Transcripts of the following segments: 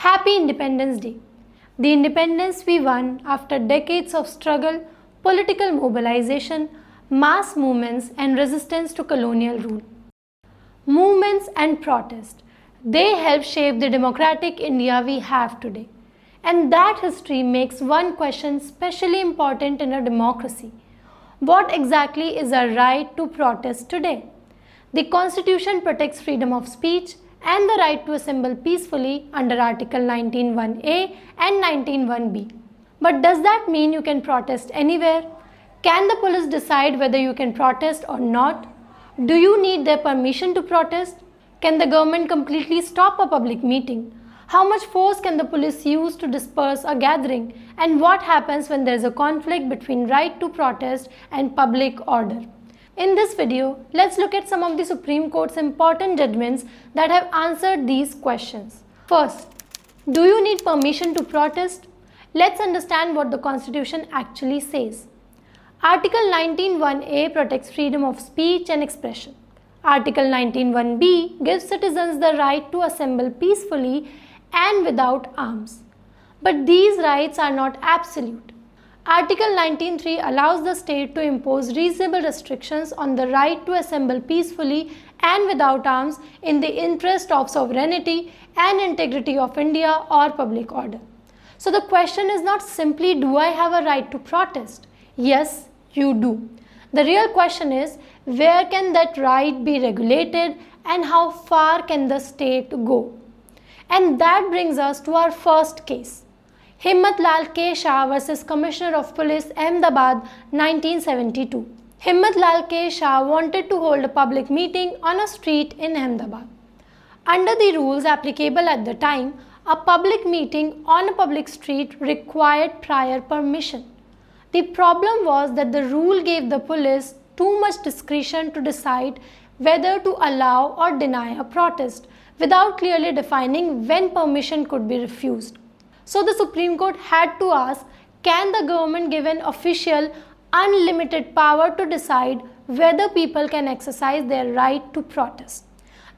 Happy Independence Day. The independence we won after decades of struggle, political mobilization, mass movements and resistance to colonial rule. Movements and protest, they helped shape the democratic India we have today. And that history makes one question especially important in a democracy. What exactly is our right to protest today? The Constitution protects freedom of speech and the right to assemble peacefully under Article 19(1)(a) and 19(1)(b). But does that mean you can protest anywhere? Can the police decide whether you can protest or not? Do you need their permission to protest? Can the government completely stop a public meeting? How much force can the police use to disperse a gathering? And what happens when there is a conflict between right to protest and public order? In this video, let's look at some of the Supreme Court's important judgments that have answered these questions. First, do you need permission to protest? Let's understand what the Constitution actually says. Article 19(1)(a) protects freedom of speech and expression. Article 19(1)(b) gives citizens the right to assemble peacefully and without arms. But these rights are not absolute. Article 19(3) allows the state to impose reasonable restrictions on the right to assemble peacefully and without arms in the interest of sovereignty and integrity of India or public order. So the question is not simply, do I have a right to protest? Yes, you do. The real question is, where can that right be regulated and how far can the state go? And that brings us to our first case. Himat Lal Shah versus Commissioner of Police Ahmedabad 1972. Himat Lal Shah wanted to hold a public meeting on a street in Ahmedabad. Under the rules applicable at the time, a public meeting on a public street required prior permission. The problem was that the rule gave the police too much discretion to decide whether to allow or deny a protest without clearly defining when permission could be refused. So the Supreme Court had to ask, can the government give an official unlimited power to decide whether people can exercise their right to protest?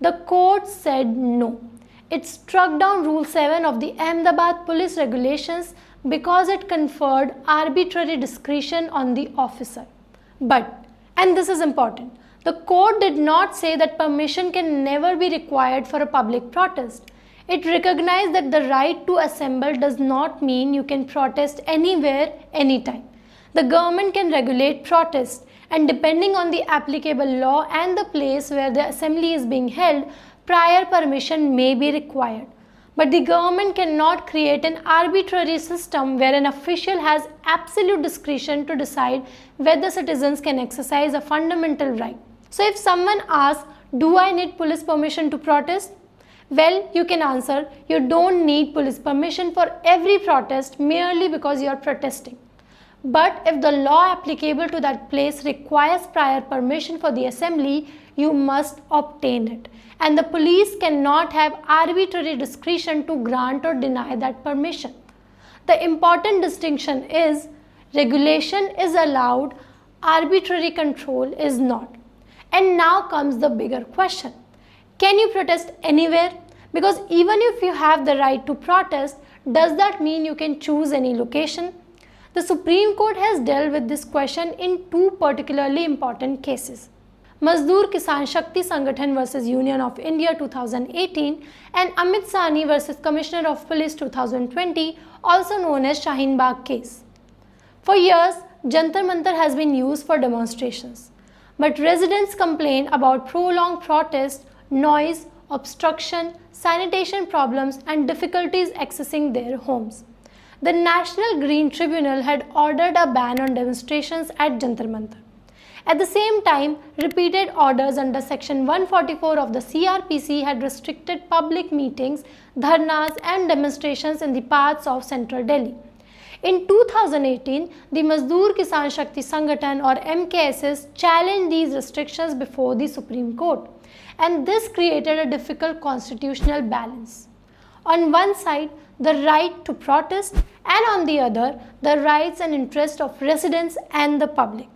The court said no. It struck down Rule 7 of the Ahmedabad Police Regulations because it conferred arbitrary discretion on the officer. But, and this is important, the court did not say that permission can never be required for a public protest. It recognized that the right to assemble does not mean you can protest anywhere, anytime. The government can regulate protest, and depending on the applicable law and the place where the assembly is being held, prior permission may be required. But the government cannot create an arbitrary system where an official has absolute discretion to decide whether citizens can exercise a fundamental right. So if someone asks, do I need police permission to protest? Well, you can answer, you don't need police permission for every protest merely because you are protesting. But if the law applicable to that place requires prior permission for the assembly, you must obtain it. And the police cannot have arbitrary discretion to grant or deny that permission. The important distinction is, regulation is allowed, arbitrary control is not. And now comes the bigger question. Can you protest anywhere? Because even if you have the right to protest, does that mean you can choose any location? The Supreme Court has dealt with this question in two particularly important cases. Mazdoor Kisan Shakti Sangathan versus Union of India 2018 and Amit Sahni versus Commissioner of Police 2020, also known as Shaheen Bagh case. For years, Jantar Mantar has been used for demonstrations. But residents complain about prolonged protest, noise, obstruction, sanitation problems and difficulties accessing their homes. The National Green Tribunal had ordered a ban on demonstrations at Jantar Mantar. At the same time, repeated orders under Section 144 of the CRPC had restricted public meetings, dharnas and demonstrations in the parts of central Delhi. In 2018, the Mazdoor Kisan Shakti Sangathan or MKSS challenged these restrictions before the Supreme Court, and this created a difficult constitutional balance. On one side, the right to protest, and on the other, the rights and interests of residents and the public.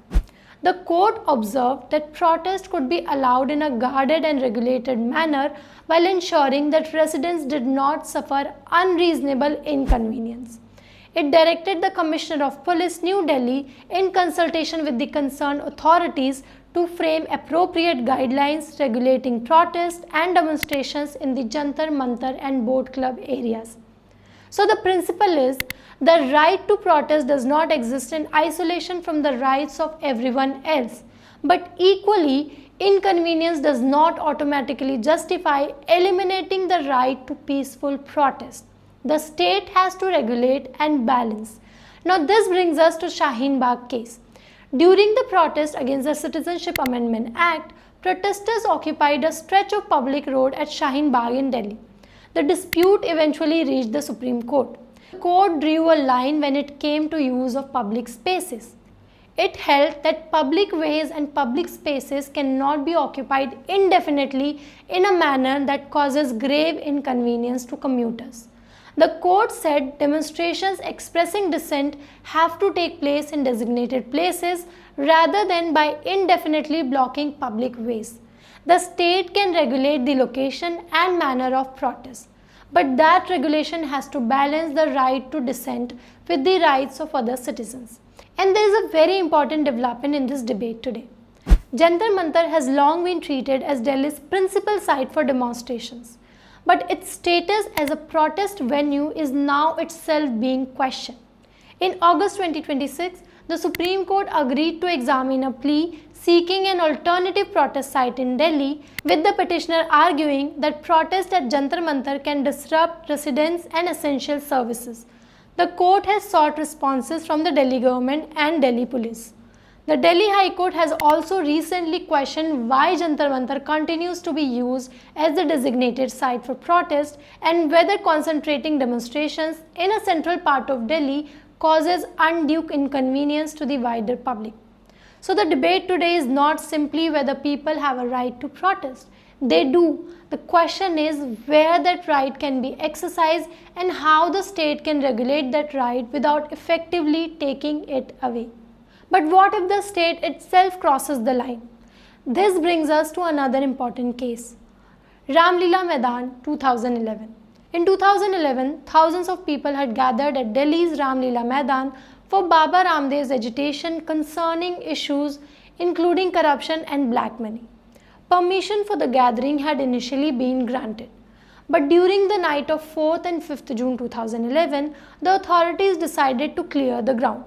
The court observed that protest could be allowed in a guarded and regulated manner while ensuring that residents did not suffer unreasonable inconvenience. It directed the Commissioner of Police, New Delhi, in consultation with the concerned authorities, to frame appropriate guidelines regulating protests and demonstrations in the Jantar Mantar and Boat Club areas. So the principle is, the right to protest does not exist in isolation from the rights of everyone else. But equally, inconvenience does not automatically justify eliminating the right to peaceful protest. The state has to regulate and balance. Now this brings us to Shaheen Bagh case. During the protest against the Citizenship Amendment Act, protesters occupied a stretch of public road at Shaheen Bagh in Delhi. The dispute eventually reached the Supreme Court. The court drew a line when it came to use of public spaces. It held that public ways and public spaces cannot be occupied indefinitely in a manner that causes grave inconvenience to commuters. The court said demonstrations expressing dissent have to take place in designated places rather than by indefinitely blocking public ways. The state can regulate the location and manner of protest, but that regulation has to balance the right to dissent with the rights of other citizens. And there is a very important development in this debate today. Jantar Mantar has long been treated as Delhi's principal site for demonstrations, but its status as a protest venue is now itself being questioned. In August 2026, the Supreme Court agreed to examine a plea seeking an alternative protest site in Delhi, with the petitioner arguing that protest at Jantar Mantar can disrupt residents and essential services. The court has sought responses from the Delhi government and Delhi police. The Delhi High Court has also recently questioned why Jantar Mantar continues to be used as the designated site for protest and whether concentrating demonstrations in a central part of Delhi causes undue inconvenience to the wider public. So the debate today is not simply whether people have a right to protest. They do. The question is where that right can be exercised and how the state can regulate that right without effectively taking it away. But what if the state itself crosses the line? This brings us to another important case. Ramlila Maidan, 2011. In 2011, thousands of people had gathered at Delhi's Ramlila Maidan for Baba Ramdev's agitation concerning issues including corruption and black money. Permission for the gathering had initially been granted. But during the night of 4th and 5th June 2011, the authorities decided to clear the ground.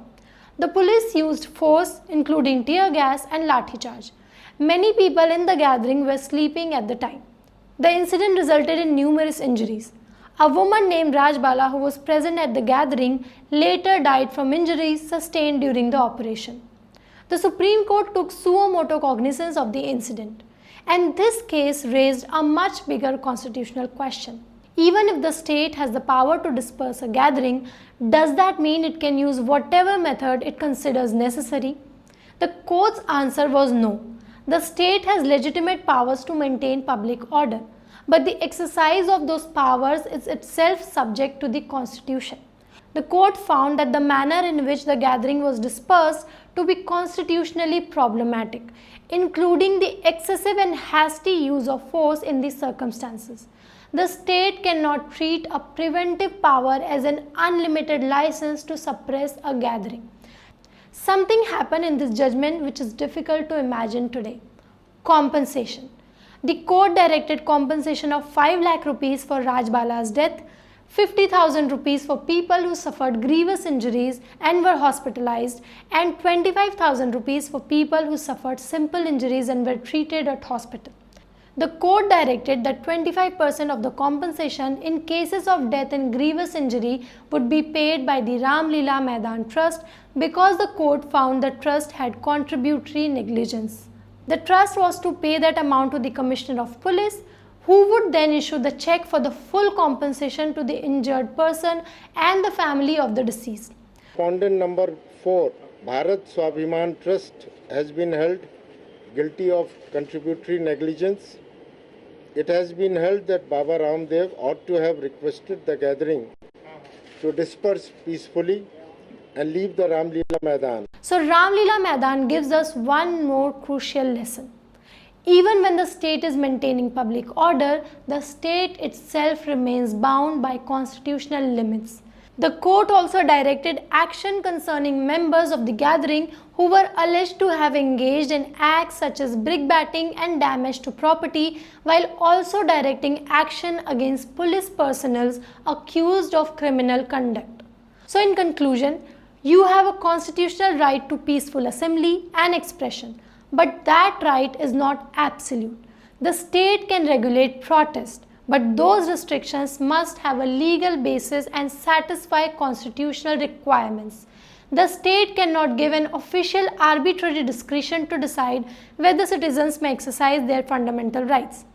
The police used force, including tear gas and lathi charge. Many people in the gathering were sleeping at the time. The incident resulted in numerous injuries. A woman named Rajbala, who was present at the gathering, later died from injuries sustained during the operation. The Supreme Court took suo motu cognizance of the incident, and this case raised a much bigger constitutional question. Even if the state has the power to disperse a gathering, does that mean it can use whatever method it considers necessary? The court's answer was no. The state has legitimate powers to maintain public order, but the exercise of those powers is itself subject to the Constitution. The court found that the manner in which the gathering was dispersed to be constitutionally problematic, including the excessive and hasty use of force in these circumstances. The state cannot treat a preventive power as an unlimited license to suppress a gathering. Something happened in this judgment which is difficult to imagine today. Compensation. The court directed compensation of 5 lakh rupees for Rajbala's death, 50,000 rupees for people who suffered grievous injuries and were hospitalized, and 25,000 rupees for people who suffered simple injuries and were treated at hospital. The court directed that 25% of the compensation in cases of death and grievous injury would be paid by the Ramlila Maidan Trust because the court found the trust had contributory negligence. The trust was to pay that amount to the Commissioner of Police, who would then issue the check for the full compensation to the injured person and the family of the deceased. Respondent number 4, Bharat Swabhiman Trust, has been held guilty of contributory negligence. It has been held that Baba Ramdev ought to have requested the gathering to disperse peacefully and leave the Ramlila Maidan. So Ramlila Maidan gives us one more crucial lesson. Even when the state is maintaining public order, the state itself remains bound by constitutional limits. The court also directed action concerning members of the gathering who were alleged to have engaged in acts such as brickbatting and damage to property, while also directing action against police personnel accused of criminal conduct. So in conclusion, you have a constitutional right to peaceful assembly and expression, but that right is not absolute. The state can regulate protest, but those restrictions must have a legal basis and satisfy constitutional requirements. The state cannot give an official arbitrary discretion to decide whether citizens may exercise their fundamental rights.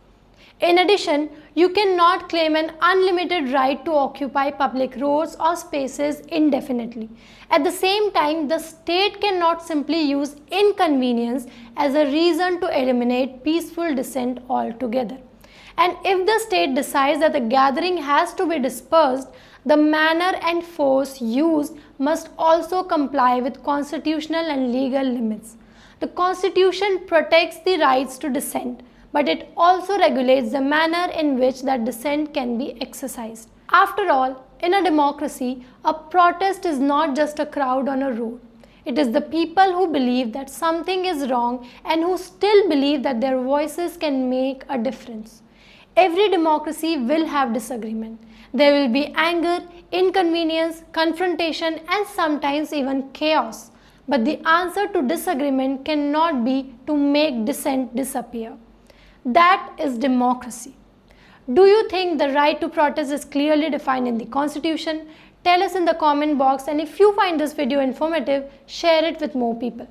In addition, you cannot claim an unlimited right to occupy public roads or spaces indefinitely. At the same time, the state cannot simply use inconvenience as a reason to eliminate peaceful dissent altogether. And if the state decides that the gathering has to be dispersed, the manner and force used must also comply with constitutional and legal limits. The Constitution protects the rights to dissent, but it also regulates the manner in which that dissent can be exercised. After all, in a democracy, a protest is not just a crowd on a road. It is the people who believe that something is wrong and who still believe that their voices can make a difference. Every democracy will have disagreement. There will be anger, inconvenience, confrontation, and sometimes even chaos. But the answer to disagreement cannot be to make dissent disappear. That is democracy. Do you think the right to protest is clearly defined in the Constitution? Tell us in the comment box, and if you find this video informative, share it with more people.